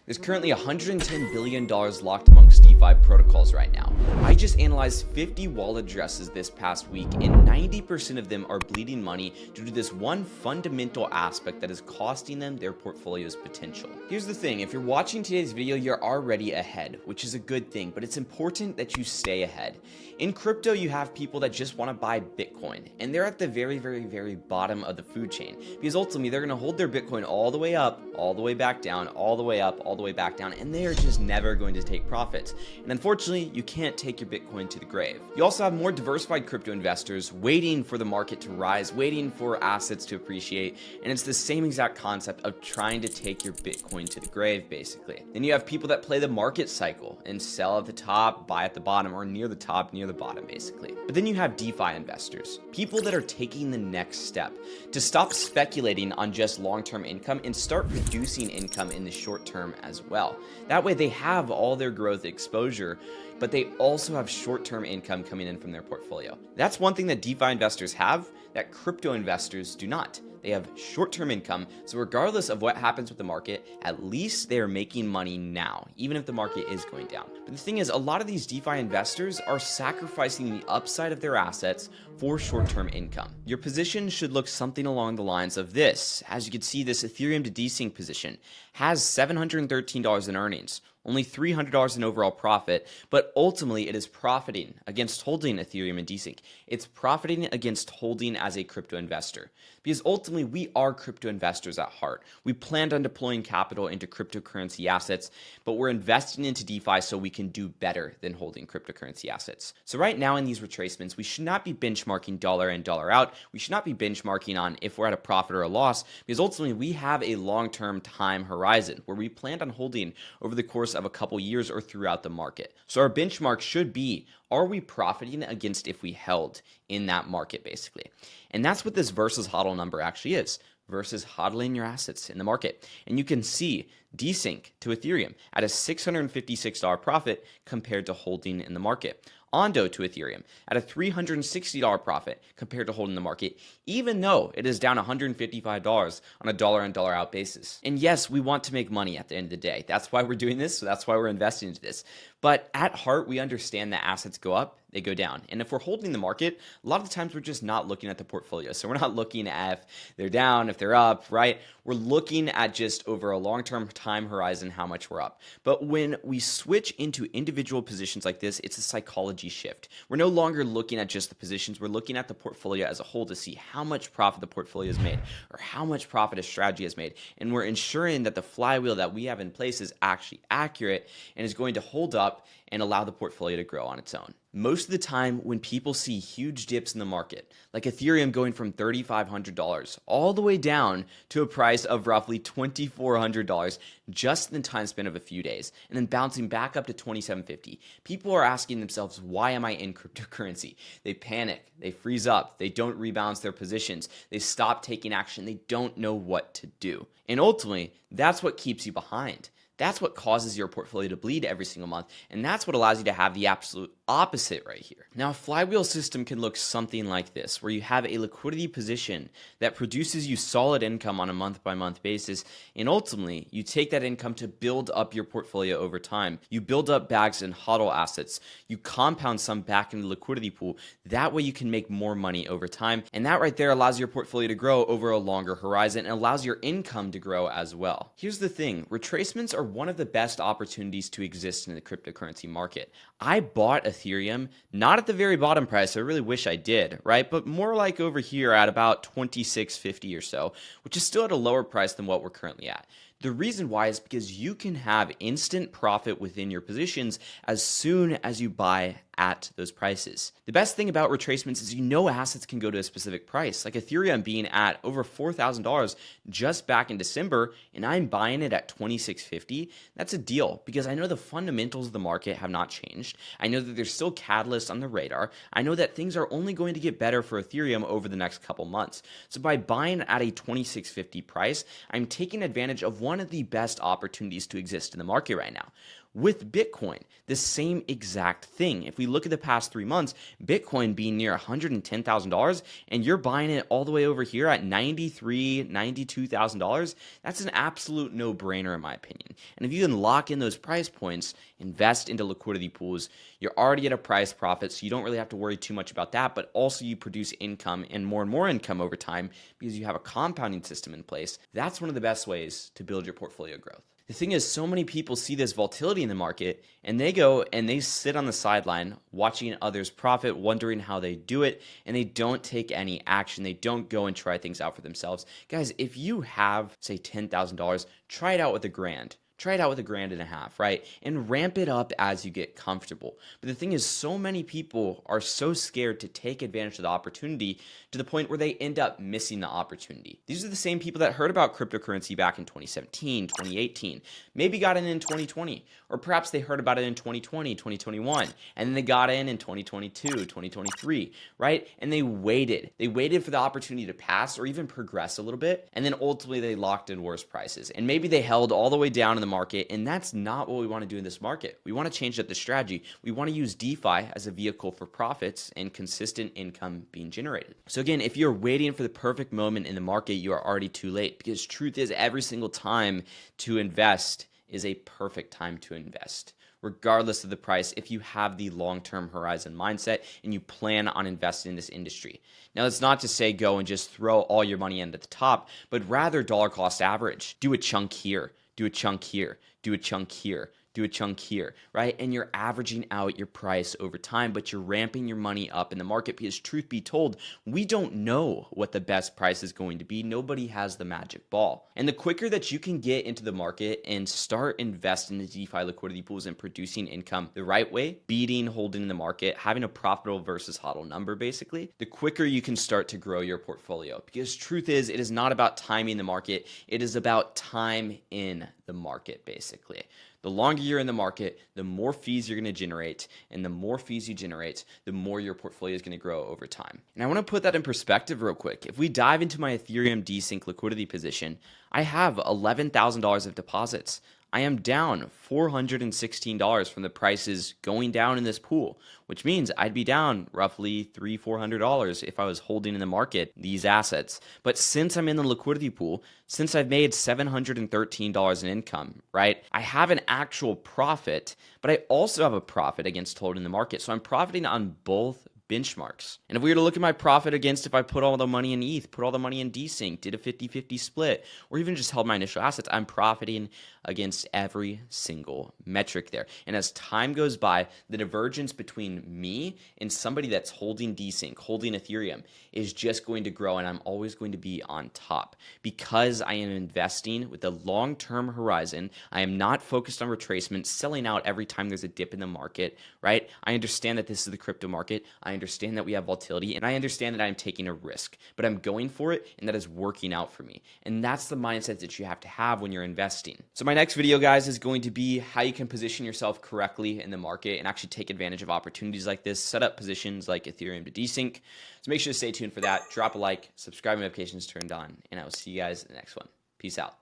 There's currently $110 billion locked amongst DeFi protocols right now. I just analyzed 50 wallet addresses this past week, and 90% of them are bleeding money due to this one fundamental aspect that is costing them their portfolio's potential. Here's the thing, if you're watching today's video, you're already ahead, which is a good thing, but it's important that you stay ahead. In crypto, you have people that just want to buy Bitcoin, and they're at the very bottom of the food chain, because ultimately they're going to hold their Bitcoin all the way up, all the way back down, all the way up, all the way back down, and they are just never going to take profits. And unfortunately, you can't take your Bitcoin to the grave. You also have more diversified crypto investors waiting for the market to rise, waiting for assets to appreciate, and it's the same exact concept of trying to take your Bitcoin to the grave, basically. Then you have people that play the market cycle and sell at the top, buy at the bottom, or near the top, near the bottom, basically. But then you have DeFi investors, people that are taking the next step to stop speculating on just long-term income and start producing income in the short term as well. That way they have all their growth exposure, but they also have short-term income coming in from their portfolio. That's one thing that DeFi investors have that crypto investors do not. They have short-term income, so regardless of what happens with the market, at least they're making money now, even if the market is going down. But the thing is, a lot of these DeFi investors are sacrificing the upside of their assets for short-term income. Your position should look something along the lines of this. As you can see, this Ethereum to desync position has $713 in earnings, only $300 in overall profit, but ultimately it is profiting against holding Ethereum and desync. It's profiting against holding as a crypto investor, because ultimately we are crypto investors at heart. We planned on deploying capital into cryptocurrency assets, but we're investing into DeFi so we can do better than holding cryptocurrency assets. So right now in these retracements, we should not be benchmarking dollar in, dollar out. We should not be benchmarking on if we're at a profit or a loss, because ultimately we have a long-term time horizon where we planned on holding over the course of a couple years or throughout the market. So our benchmark should be, are we profiting against if we held in that market, basically? And that's what this versus hodl number actually is, versus hodling your assets in the market. And you can see desync to Ethereum at a $656 profit compared to holding in the market. Ondo to Ethereum at a $360 profit compared to holding the market, even though it is down $155 on a dollar in, dollar out basis. And yes, we want to make money at the end of the day. That's why we're doing this. So that's why we're investing into this. But at heart, we understand that assets go up, they go down. And if we're holding the market, a lot of the times we're just not looking at the portfolio. So we're not looking at if they're down, if they're up, right? We're looking at just over a long-term time horizon, how much we're up. But when we switch into individual positions like this, it's a psychology shift. We're no longer looking at just the positions. We're looking at the portfolio as a whole to see how much profit the portfolio has made or how much profit a strategy has made. And we're ensuring that the flywheel that we have in place is actually accurate and is going to hold up and allow the portfolio to grow on its own. Most of the time when people see huge dips in the market, like Ethereum going from $3,500 all the way down to a price of roughly $2,400 just in the time span of a few days, and then bouncing back up to $2,750, people are asking themselves, why am I in cryptocurrency? They panic, they freeze up, they don't rebalance their positions, they stop taking action, they don't know what to do. And ultimately, that's what keeps you behind. That's what causes your portfolio to bleed every single month, and that's what allows you to have the absolute opposite right here. Now, a flywheel system can look something like this, where you have a liquidity position that produces you solid income on a month-by-month basis, and ultimately, you take that income to build up your portfolio over time. You build up bags and hodl assets. You compound some back in the liquidity pool. That way, you can make more money over time, and that right there allows your portfolio to grow over a longer horizon and allows your income to grow as well. Here's the thing, retracements are one of the best opportunities to exist in the cryptocurrency market. I bought Ethereum not at the very bottom price. I really wish I did, right? But more like over here at about $26.50 or so, which is still at a lower price than what we're currently at. The reason why is because you can have instant profit within your positions as soon as you buy at those prices. The best thing about retracements is assets can go to a specific price, like Ethereum being at over $4,000 just back in December, and I'm buying it at $26.50. That's a deal because I know the fundamentals of the market have not changed. I know that there's still catalysts on the radar. I know that things are only going to get better for Ethereum over the next couple months. So by buying at a $26.50 price, I'm taking advantage of one one of the best opportunities to exist in the market right now. With Bitcoin, the same exact thing. If we look at the past 3 months, Bitcoin being near $110,000 and you're buying it all the way over here at $93,000, $92,000, that's an absolute no-brainer in my opinion. And if you can lock in those price points, invest into liquidity pools, you're already at a price profit, so you don't really have to worry too much about that, but also you produce income and more income over time because you have a compounding system in place. That's one of the best ways to build your portfolio growth. The thing is, so many people see this volatility in the market and they go and they sit on the sideline watching others profit, wondering how they do it, and they don't take any action. They don't go and try things out for themselves. Guys, if you have, say, $10,000, try it out with $1,000. Try it out with $1.5 grand, right? And ramp it up as you get comfortable. But the thing is, so many people are so scared to take advantage of the opportunity to the point where they end up missing the opportunity. These are the same people that heard about cryptocurrency back in 2017, 2018, maybe got in 2020, or perhaps they heard about it in 2020, 2021, and then they got in 2022, 2023, right? And they waited. They waited for the opportunity to pass or even progress a little bit, and then ultimately they locked in worse prices. And maybe they held all the way down in the market, and that's not what we want to do in this market. We want to change up the strategy. We want to use DeFi as a vehicle for profits and consistent income being generated. So again, if you're waiting for the perfect moment in the market, you are already too late, because truth is, every single time to invest is a perfect time to invest, regardless of the price, if you have the long-term horizon mindset and you plan on investing in this industry. Now, that's not to say go and just throw all your money in at the top, but rather dollar cost average. Do a chunk here, do a chunk here, do a chunk here, do a chunk here, right? And you're averaging out your price over time, but you're ramping your money up in the market, because truth be told, we don't know what the best price is going to be. Nobody has the magic ball. And the quicker that you can get into the market and start investing in the DeFi liquidity pools and producing income the right way, beating, holding in the market, having a profitable versus hodl number, basically, the quicker you can start to grow your portfolio. Because truth is, it is not about timing the market. It is about time in the market, basically. The longer you're in the market, the more fees you're going to generate, and the more fees you generate, the more your portfolio is going to grow over time. And I want to put that in perspective real quick. If we dive into my Ethereum desync liquidity position, I have $11,000 of deposits. I am down $416 from the prices going down in this pool, which means I'd be down roughly $300-$400 if I was holding in the market these assets. But since I'm in the liquidity pool, since I've made $713 in income, right, I have an actual profit, but I also have a profit against holding the market. So I'm profiting on both benchmarks. And if we were to look at my profit against if I put all the money in ETH, put all the money in desync, did a 50-50 split, or even just held my initial assets, I'm profiting against every single metric there. And as time goes by, the divergence between me and somebody that's holding desync, holding Ethereum, is just going to grow, and I'm always going to be on top because I am investing with a long-term horizon. I am not focused on retracement, selling out every time there's a dip in the market, right? I understand that this is the crypto market. I understand that we have volatility, and I understand that I'm taking a risk, but I'm going for it, and that is working out for me. And that's the mindset that you have to have when you're investing. So my next video, guys, is going to be how you can position yourself correctly in the market and actually take advantage of opportunities like this, set up positions like Ethereum to desync. So make sure to stay tuned for that. Drop a like, subscribe, notifications turned on, and I will see you guys in the next one. Peace out.